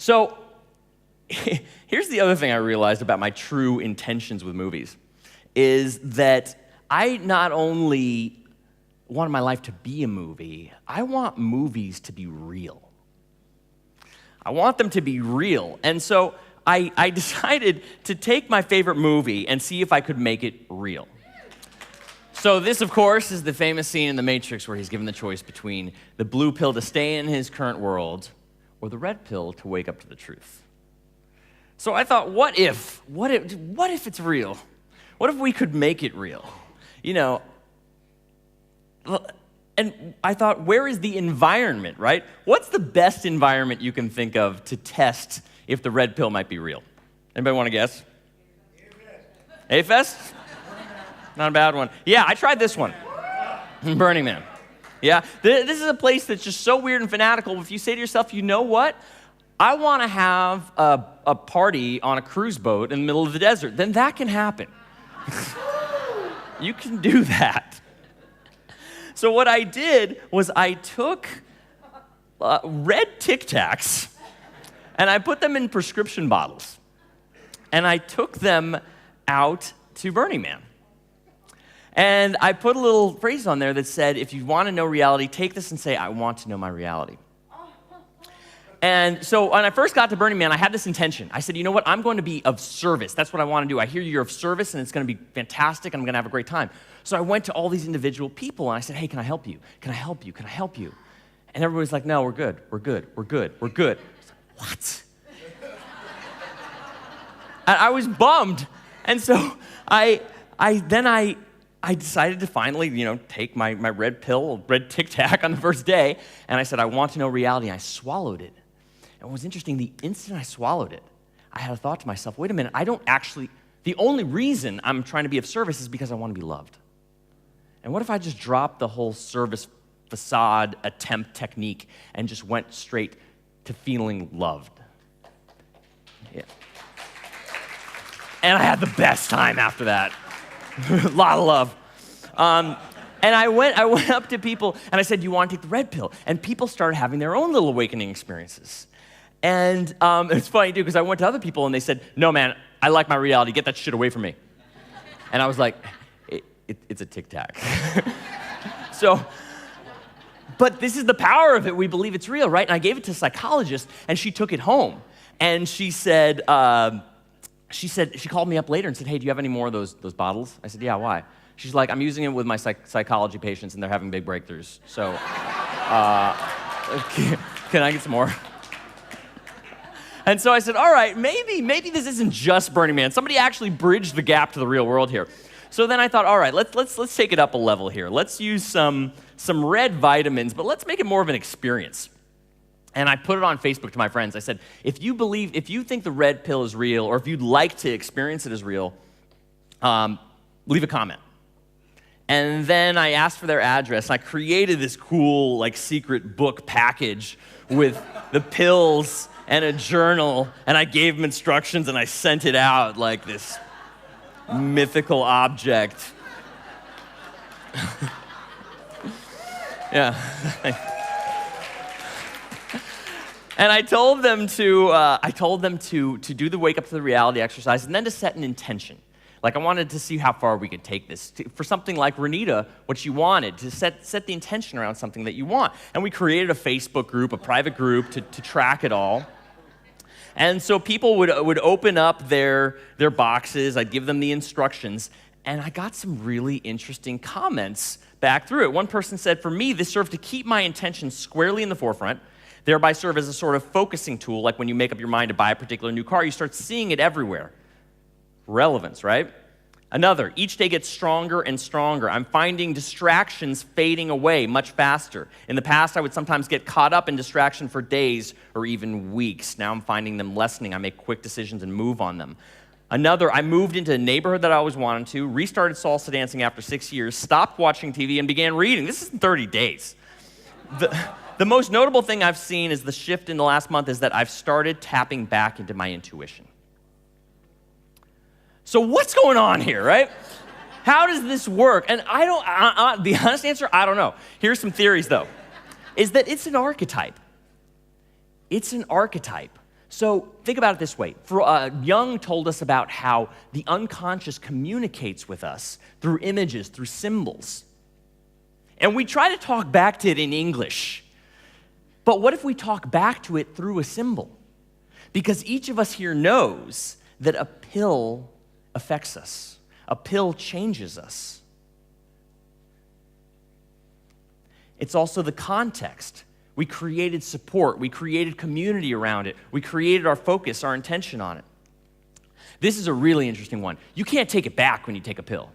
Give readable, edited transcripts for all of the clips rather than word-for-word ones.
So here's the other thing I realized about my true intentions with movies, is that I not only want my life to be a movie, I want movies to be real. I want them to be real. And so I decided to take my favorite movie and see if I could make it real. So this, of course, is the famous scene in The Matrix where he's given the choice between the blue pill to stay in his current world or the red pill to wake up to the truth. So I thought, what if it's real? What if we could make it real? You know, and I thought, where is the environment, right? What's the best environment you can think of to test if the red pill might be real? Anybody want to guess? A-Fest? Not a bad one. Yeah, I tried this one. Burning Man. Yeah, this is a place that's just so weird and fanatical. If you say to yourself, you know what? I want to have a party on a cruise boat in the middle of the desert, then that can happen. You can do that. So what I did was I took red Tic Tacs and I put them in prescription bottles. And I took them out to Burning Man. And I put a little phrase on there that said, if you want to know reality, take this and say, I want to know my reality. And so when I first got to Burning Man, I had this intention. I said, you know what? I'm going to be of service. That's what I want to do. I hear you're of service, and it's going to be fantastic, and I'm going to have a great time. So I went to all these individual people, and I said, hey, can I help you? Can I help you? Can I help you? And everybody's like, no, we're good. We're good. We're good. We're good. I was like, what? And I was bummed. And so I decided to finally, take my red pill, red Tic Tac on the first day, and I said, I want to know reality. And I swallowed it. And what was interesting, the instant I swallowed it, I had a thought to myself, wait a minute, the only reason I'm trying to be of service is because I want to be loved. And what if I just dropped the whole service facade attempt technique and just went straight to feeling loved? Yeah. And I had the best time after that. A lot of love. And I went up to people and I said, do you want to take the red pill? And people started having their own little awakening experiences. And it's funny, too, because I went to other people and they said, no, man, I like my reality. Get that shit away from me. And I was like, it's a Tic Tac. But this is the power of it. We believe it's real, right? And I gave it to a psychologist, and she took it home. And she called me up later and said, hey, do you have any more of those bottles? I said, yeah, why? She's like, I'm using it with my psychology patients, and they're having big breakthroughs. So can I get some more? And so I said, all right, maybe this isn't just Burning Man. Somebody actually bridged the gap to the real world here. So then I thought, all right, let's take it up a level here. Let's use some red vitamins, but let's make it more of an experience. And I put it on Facebook to my friends. I said, if you think the red pill is real, or if you'd like to experience it as real, leave a comment. And then I asked for their address. And I created this cool, secret book package with the pills and a journal, and I gave them instructions, and I sent it out like this mythical object. Yeah. And I told them to do the wake up to the reality exercise, and then to set an intention. I wanted to see how far we could take this. For something like Renita, what she wanted, to set the intention around something that you want. And we created a Facebook group, a private group, to track it all. And so people would open up their boxes, I'd give them the instructions, and I got some really interesting comments back through it. One person said, for me, this served to keep my intention squarely in the forefront, thereby serve as a sort of focusing tool, like when you make up your mind to buy a particular new car, you start seeing it everywhere. Relevance, right? Another, each day gets stronger and stronger. I'm finding distractions fading away much faster. In the past, I would sometimes get caught up in distraction for days or even weeks. Now I'm finding them lessening. I make quick decisions and move on them. Another, I moved into a neighborhood that I always wanted to, restarted salsa dancing after 6 years, stopped watching TV, and began reading. This is in 30 days. The most notable thing I've seen is the shift in the last month is that I've started tapping back into my intuition. So what's going on here, right? How does this work? And the honest answer, I don't know. Here's some theories, though, is that it's an archetype. It's an archetype. So think about it this way. Jung told us about how the unconscious communicates with us through images, through symbols. And we try to talk back to it in English. But what if we talk back to it through a symbol? Because each of us here knows that a pill affects us. A pill changes us. It's also the context. We created support. We created community around it. We created our focus, our intention on it. This is a really interesting one. You can't take it back when you take a pill.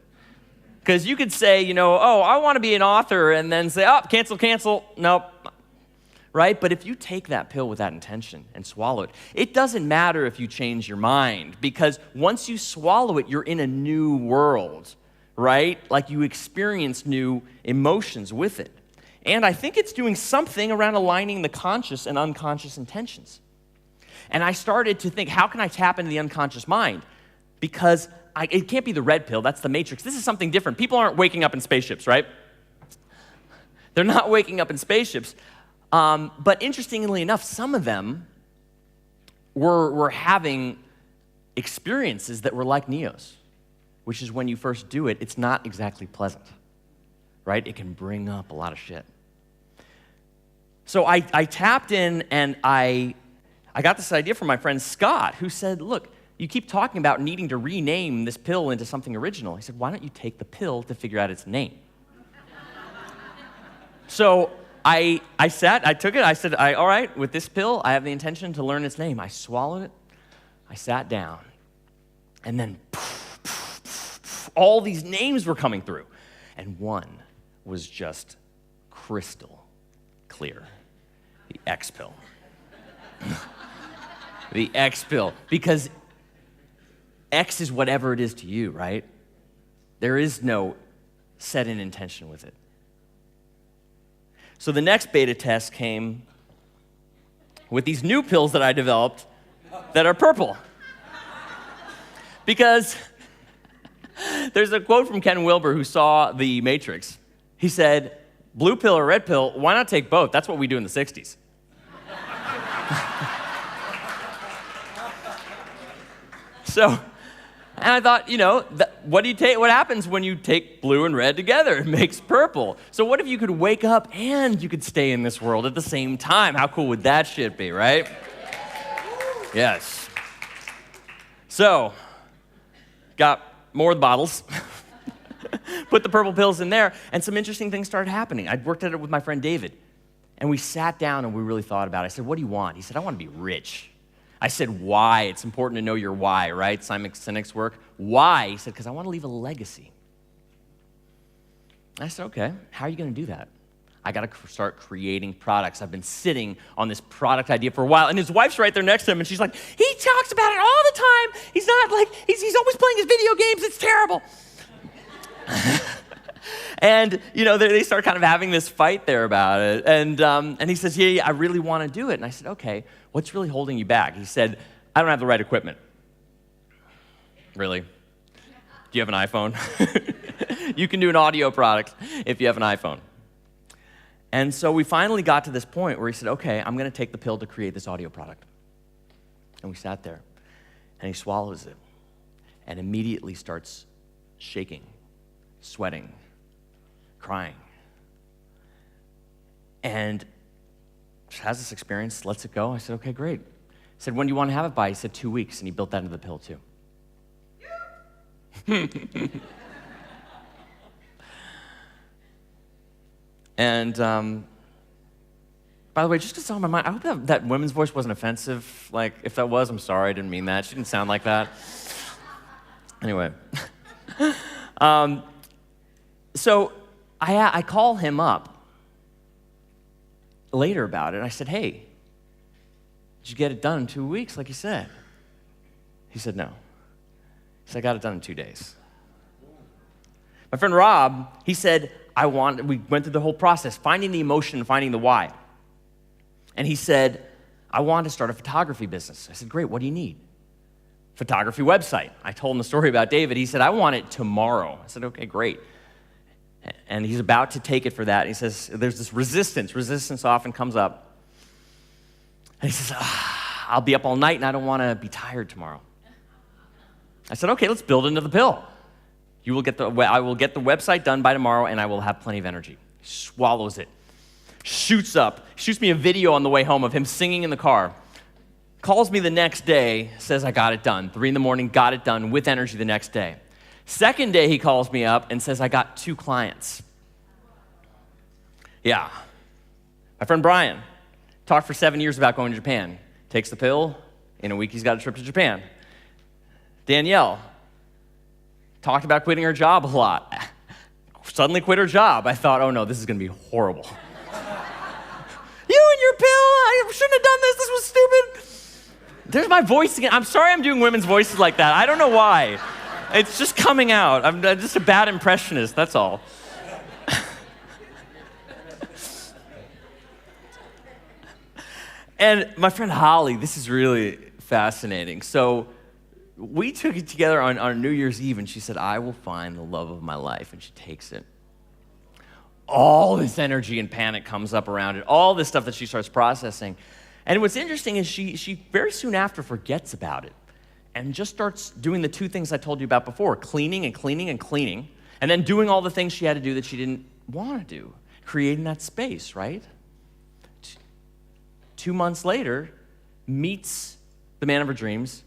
Because you could say, oh, I want to be an author, and then say, oh, cancel, nope. Right? But if you take that pill with that intention and swallow it, it doesn't matter if you change your mind, because once you swallow it, you're in a new world, right? Like you experience new emotions with it. And I think it's doing something around aligning the conscious and unconscious intentions. And I started to think, how can I tap into the unconscious mind? Because it can't be the red pill, that's the matrix. This is something different. People aren't waking up in spaceships, right? They're not waking up in spaceships. But interestingly enough, some of them were having experiences that were like Neo's, which is when you first do it, it's not exactly pleasant, right? It can bring up a lot of shit. So I tapped in, and I got this idea from my friend Scott, who said, look, you keep talking about needing to rename this pill into something original. He said, why don't you take the pill to figure out its name? So I took it, I said, all right, with this pill, I have the intention to learn its name. I swallowed it, I sat down, and then all these names were coming through. And one was just crystal clear, the Xpill. The Xpill, because X is whatever it is to you, right? There is no set in intention with it. So the next beta test came with these new pills that I developed that are purple. Because there's a quote from Ken Wilber, who saw The Matrix. He said, blue pill or red pill, why not take both? That's what we do in the 60s. So, and I thought, what do you take? What happens when you take blue and red together? It makes purple. So what if you could wake up and you could stay in this world at the same time? How cool would that shit be, right? Yes. So, got more bottles, put the purple pills in there, and some interesting things started happening. I'd worked at it with my friend David, and we sat down and we really thought about it. I said, what do you want? He said, I want to be rich. I said, why? It's important to know your why, right? Simon Sinek's work. Why? He said, because I want to leave a legacy. I said, okay, how are you going to do that? I got to start creating products. I've been sitting on this product idea for a while, and his wife's right there next to him, and she's like, he talks about it all the time. He's not like, he's always playing his video games. It's terrible. And, they start kind of having this fight there about it. And he says, yeah, I really want to do it. And I said, okay, what's really holding you back? He said, I don't have the right equipment. Really? Do you have an iPhone? You can do an audio product if you have an iPhone. And so we finally got to this point where he said, okay, I'm going to take the pill to create this audio product. And we sat there, and he swallows it, and immediately starts shaking, sweating, crying. And has this experience, lets it go. I said, okay, great. I said, when do you want to have it by? He said, 2 weeks, and he built that into the pill too. And by the way, just to on my mind, I hope that women's voice wasn't offensive. Like, if that was, I'm sorry, I didn't mean that. She didn't sound like that. Anyway. So I call him up later about it. I said, hey, did you get it done in 2 weeks like you said? He said, no. He said, I got it done in 2 days. My friend Rob, he said, we went through the whole process, finding the emotion, finding the why. And he said, I want to start a photography business. I said, great, what do you need? Photography website. I told him the story about David. He said, I want it tomorrow. I said, okay, great. And he's about to take it for that. He says, there's this resistance. Resistance often comes up. And he says, I'll be up all night and I don't want to be tired tomorrow. I said, okay, let's build into the pill. I will get the website done by tomorrow and I will have plenty of energy. Swallows it. Shoots me a video on the way home of him singing in the car. Calls me the next day, says I got it done. 3 a.m, got it done with energy the next day. Second day, he calls me up and says I got 2 clients. Yeah. My friend Brian talked for 7 years about going to Japan. Takes the pill. In a week, he's got a trip to Japan. Danielle talked about quitting her job a lot. Suddenly quit her job. I thought, oh no, this is going to be horrible. You and your pill, I shouldn't have done this. This was stupid. There's my voice again. I'm sorry I'm doing women's voices like that. I don't know why. It's just coming out. I'm just a bad impressionist, that's all. And my friend Holly, this is really fascinating. So we took it together on New Year's Eve, and she said, I will find the love of my life, and she takes it. All this energy and panic comes up around it, all this stuff that she starts processing. And what's interesting is she very soon after forgets about it and just starts doing the 2 things I told you about before, cleaning and cleaning and cleaning, and then doing all the things she had to do that she didn't want to do, creating that space, right? 2 months later, meets the man of her dreams.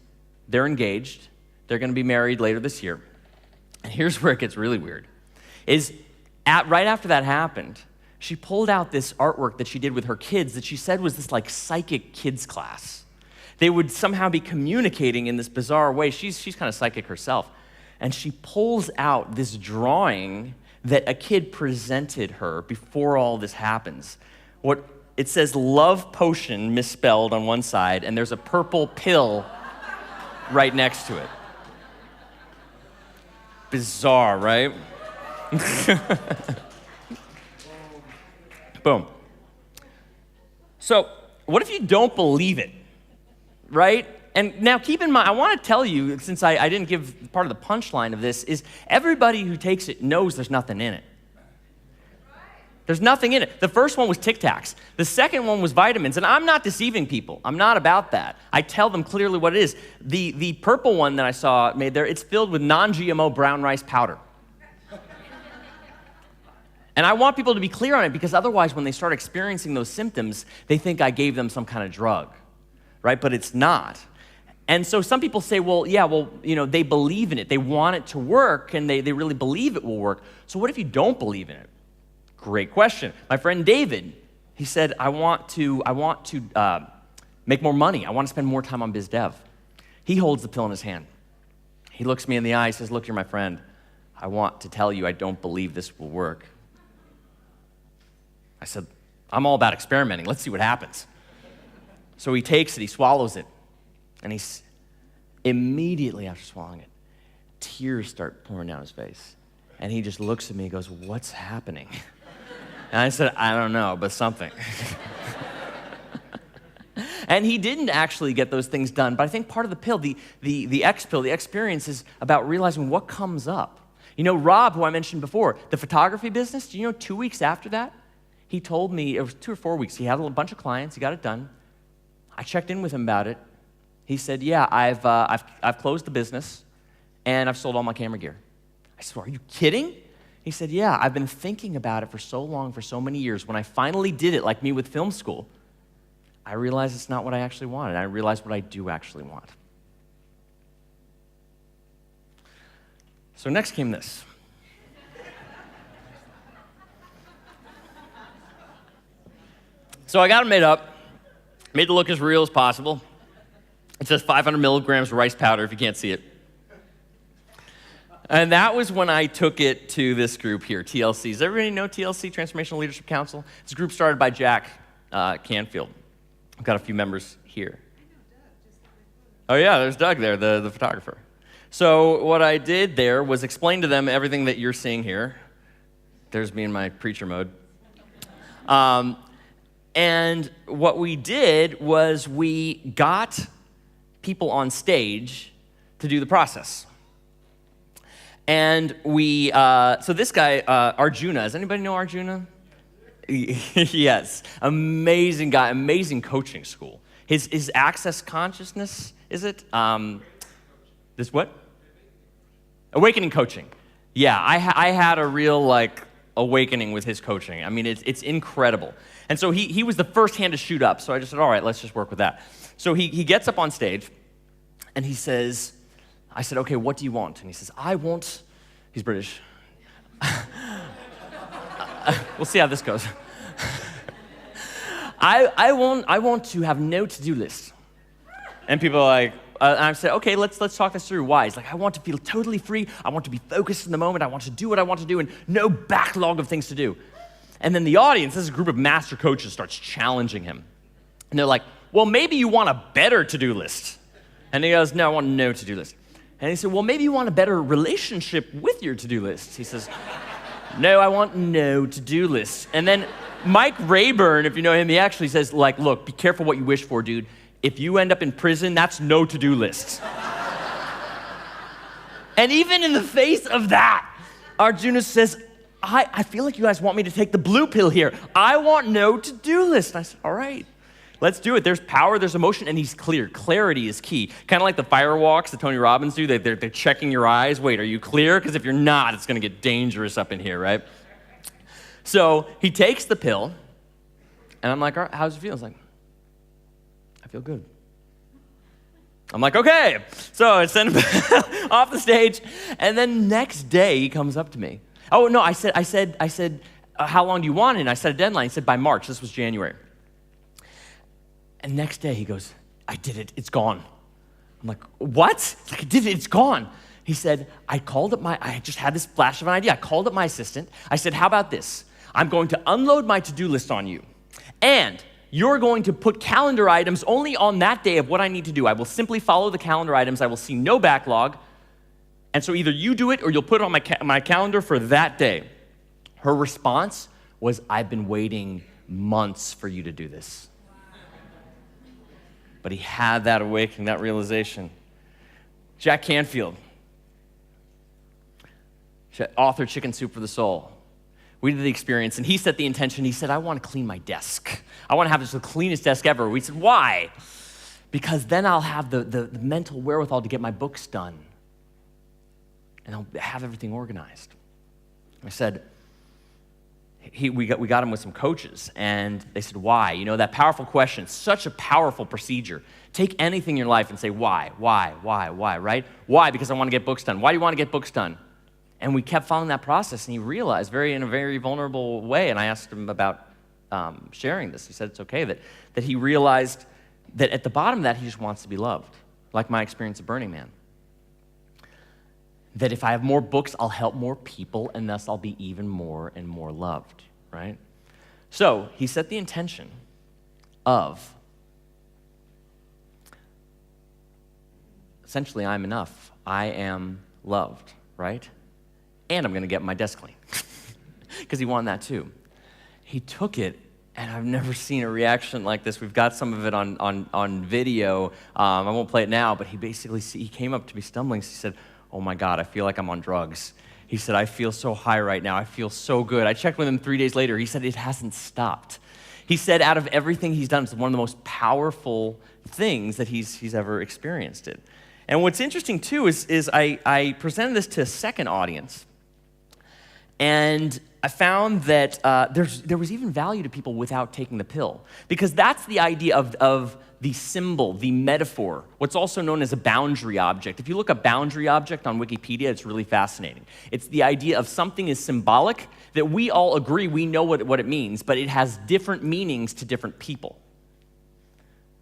They're engaged. They're going to be married later this year. And here's where it gets really weird. Right after that happened, she pulled out this artwork that she did with her kids that she said was this like psychic kids class. They would somehow be communicating in this bizarre way. She's kind of psychic herself. And she pulls out this drawing that a kid presented her before all this happens. It says love potion misspelled on one side, and there's a purple pill right next to it. Bizarre, right? Boom. So, what if you don't believe it, right? And now keep in mind, I want to tell you, since I didn't give part of the punchline of this, is everybody who takes it knows there's nothing in it. There's nothing in it. The first one was Tic Tacs. The second one was vitamins. And I'm not deceiving people. I'm not about that. I tell them clearly what it is. The purple one that I saw made there, it's filled with non-GMO brown rice powder. And I want people to be clear on it because otherwise when they start experiencing those symptoms, they think I gave them some kind of drug, right? But it's not. And so some people say, they believe in it. They want it to work and they really believe it will work. So what if you don't believe in it? Great question. My friend David, he said, I want to make more money. I want to spend more time on biz dev. He holds the pill in his hand. He looks me in the eye, he says, look, you're my friend. I want to tell you I don't believe this will work. I said, I'm all about experimenting. Let's see what happens. So he takes it, he swallows it, and he's immediately after swallowing it, tears start pouring down his face. And he just looks at me and goes, what's happening? And I said, I don't know, but something. And he didn't actually get those things done, but I think part of the pill, the Xpill, the experience is about realizing what comes up. You know, Rob, who I mentioned before, the photography business, do you know 2 weeks after that, he told me, it was 2 or 4 weeks, he had a bunch of clients, he got it done. I checked in with him about it. He said, yeah, I've closed the business, and I've sold all my camera gear. I said, are you kidding? He said, yeah, I've been thinking about it for so long, for so many years. When I finally did it, like me with film school, I realized it's not what I actually wanted. I realized what I do actually want. So next came this. So I got it made up, made it look as real as possible. It says 500 milligrams rice powder, if you can't see it. And that was when I took it to this group here, TLC. Does everybody know TLC, Transformational Leadership Council? It's a group started by Jack Canfield. I've got a few members here. Oh yeah, there's Doug there, the photographer. So what I did there was explain to them everything that you're seeing here. There's me in my preacher mode. And what we did was we got people on stage to do the process. And so this guy, Arjuna, does anybody know Arjuna? Yes, amazing guy, amazing coaching school. His access consciousness, is it? This what? Awakening coaching. Yeah, I had a real awakening with his coaching. I mean, it's incredible. And so he was the first hand to shoot up. So I just said, all right, let's just work with that. So he gets up on stage and he says, I said, okay, what do you want? And he says, he's British. We'll see how this goes. I want to have no to-do list. And people are like, I said, okay, let's talk this through. Why? He's like, I want to feel totally free. I want to be focused in the moment. I want to do what I want to do and no backlog of things to do. And then the audience, this is a group of master coaches, starts challenging him. And they're like, well, maybe you want a better to-do list. And he goes, no, I want no to-do list. And he said, well, maybe you want a better relationship with your to-do list. He says, no, I want no to-do list. And then Mike Rayburn, if you know him, he actually says, look, be careful what you wish for, dude. If you end up in prison, that's no to-do list. And even in the face of that, Arjuna says, I feel like you guys want me to take the blue pill here. I want no to-do list. And I said, all right, let's do it. There's power, there's emotion, and he's clear. Clarity is key. Kind of like the fire walks that Tony Robbins do. They're checking your eyes. Wait, are you clear? Because if you're not, it's going to get dangerous up in here, right? So he takes the pill, and I'm like, all right, how's it feel? He's like, I feel good. I'm like, okay. So I send him off the stage, and then next day he comes up to me. Oh, no, I said, how long do you want it? And I set a deadline. He said, by March. This was January. And next day he goes, I did it. It's gone. I'm like, what? I did it. It's gone. He said, I just had this flash of an idea. I called up my assistant. I said, how about this? I'm going to unload my to-do list on you. And you're going to put calendar items only on that day of what I need to do. I will simply follow the calendar items. I will see no backlog. And so either you do it or you'll put it on my calendar for that day. Her response was, I've been waiting months for you to do this. But he had that awakening, that realization. Jack Canfield, author Chicken Soup for the Soul. We did the experience, and he set the intention. He said, I want to clean my desk. I want to have this the cleanest desk ever. We said, why? Because then I'll have the mental wherewithal to get my books done. And I'll have everything organized. I said, we got him with some coaches, and they said, why? You know, that powerful question, such a powerful procedure. Take anything in your life and say, why, right? Why? Because I want to get books done. Why do you want to get books done? And we kept following that process, and he realized in a very vulnerable way, and I asked him about sharing this. He said it's okay, that he realized that at the bottom of that, he just wants to be loved, like my experience at Burning Man. That if I have more books, I'll help more people, and thus I'll be even more and more loved, right? So he set the intention of, essentially, I'm enough. I am loved, right? And I'm going to get my desk clean, because he wanted that too. He took it, and I've never seen a reaction like this. We've got some of it on video. I won't play it now, but he came up to me stumbling. He said, oh my God, I feel like I'm on drugs. He said, I feel so high right now. I feel so good. I checked with him 3 days later. He said, it hasn't stopped. He said, out of everything he's done, it's one of the most powerful things that he's ever experienced it. And what's interesting too is I presented this to a second audience. And I found that there was even value to people without taking the pill. Because that's the idea of the symbol, the metaphor, what's also known as a boundary object. If you look up boundary object on Wikipedia, it's really fascinating. It's the idea of something is symbolic that we all agree we know what it means, but it has different meanings to different people.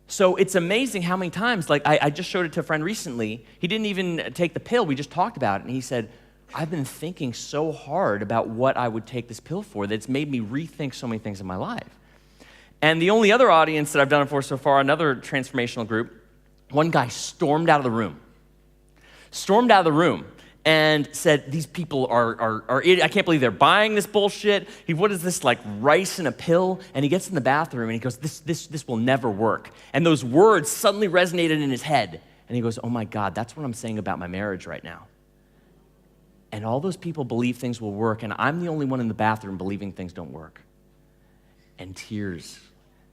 So it's amazing how many times, I just showed it to a friend recently. He didn't even take the pill. We just talked about it, and he said, I've been thinking so hard about what I would take this pill for that it's made me rethink so many things in my life. And the only other audience that I've done it for so far, another transformational group, one guy stormed out of the room and said, these people are I can't believe they're buying this bullshit. What is this, like rice in a pill? And he gets in the bathroom and he goes, this will never work. And those words suddenly resonated in his head. And he goes, oh my God, that's what I'm saying about my marriage right now. And all those people believe things will work, and I'm the only one in the bathroom believing things don't work. And tears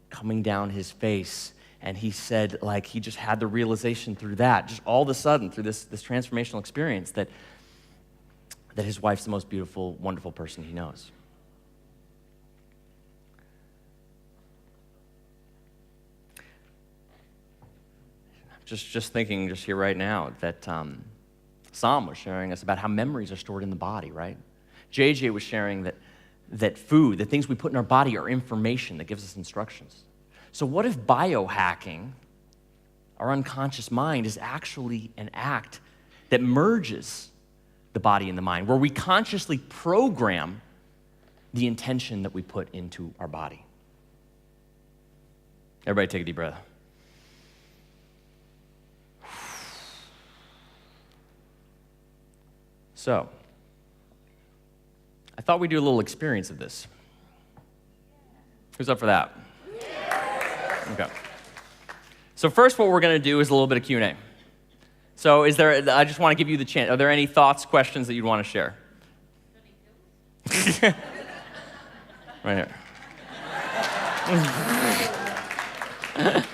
coming down his face. And he said, like, he just had the realization through that, just all of a sudden, through this transformational experience, that his wife's the most beautiful, wonderful person he knows. Just thinking just here right now that Sam was sharing us about how memories are stored in the body, right? JJ was sharing that food, the things we put in our body, are information that gives us instructions. So what if biohacking, our unconscious mind, is actually an act that merges the body and the mind, where we consciously program the intention that we put into our body? Everybody take a deep breath. So, I thought we'd do a little experience of this. Who's up for that? Okay. So first what we're going to do is a little bit of Q&A. So I just want to give you the chance. Are there any thoughts, questions that you'd want to share? Right here.